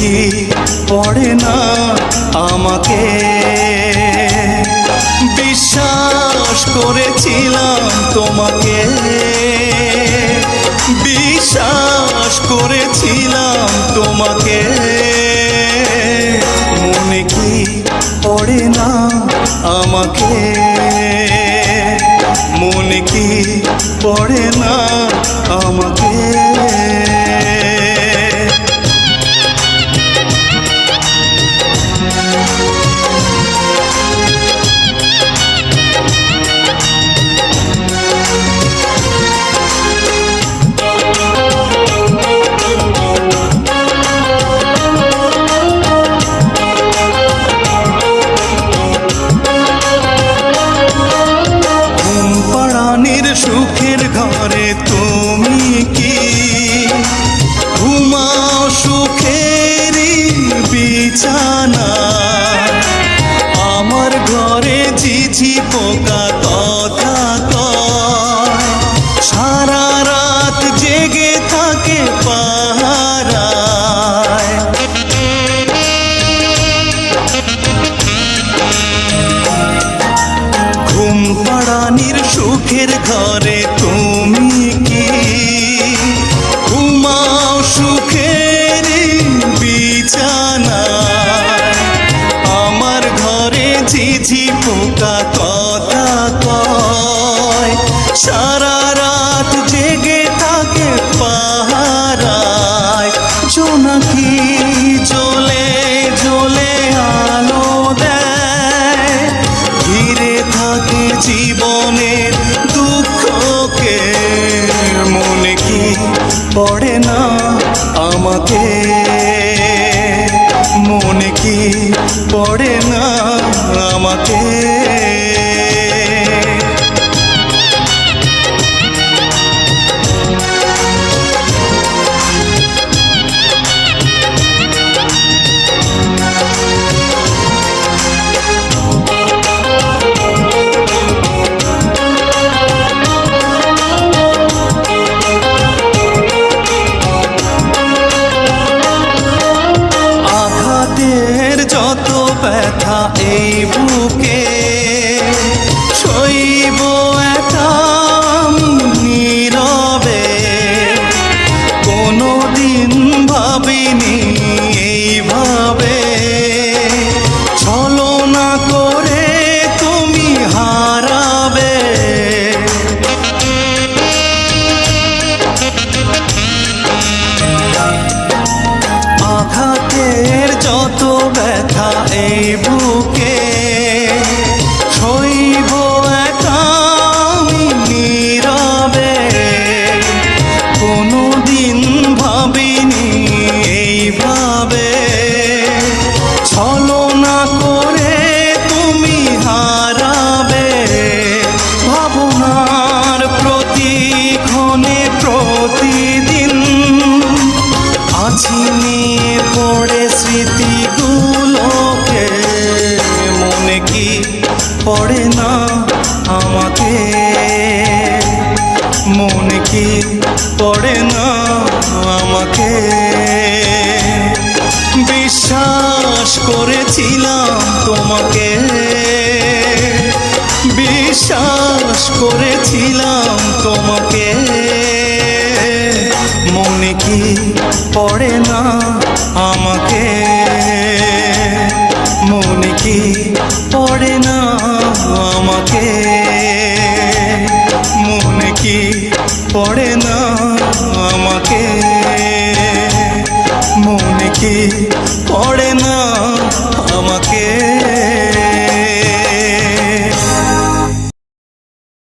কি পড়ে না আমাকে? বিশ্বাস করেছিলাম তোমাকে, বিশ্বাস করেছিলাম তোমাকে। মনে কি পড়ে না আমাকে? মনে কি পড়ে না আমাকে? সুখের ঘরে তুমি কি ঘুমাও সুখেরই বিছানা? আমার ঘরে ঝিঝি পোকা কথা কয়, সারা রাত জেগে থাকে পাহারায়। ঘুম পাড়ানির সুখের ঘরে তুমি কি ঘুমাও সুখের বিছানা? আমার ঘরে ঝিঝি পোকা কথা কয়, সারা রাত জেগে থাকে পাহারায়। জোনাকি জ্বলে জ্বলে আলো দেয়, ঘিরে থাকে জীবনের দুঃখকে। মনে কি পড়ে না আমাকে? মনে কি পড়ে না আমাকে? যত ব্যথা এই বুকে সইব একা নীরবে। কোনোদিন ভাবিনি এইভাবে ছলনা করে তুমি হারাবে। আঘাতের যত ব্যথা এই বুকে সইব একা নীরবে। কোনোদিন ভাবিনি এইভাবে ছলনা করে তুমি হারাবে। ভাবনার প্রতিক্ষণে প্রতিদিন আছি নিয়ে পড়ে স্মৃতিগুলোকে। মনে কি পড়ে না আমাকে? মনে কি পড়ে না আমাকে? বিশ্বাস করেছিলাম তোমাকে, বিশ্বাস করেছিলাম তোমাকে। মনে কি পড়ে না আমাকে? মনে কি পড়ে না আমাকে? মনে কি পড়ে না আমাকে? মনে কি পড়ে না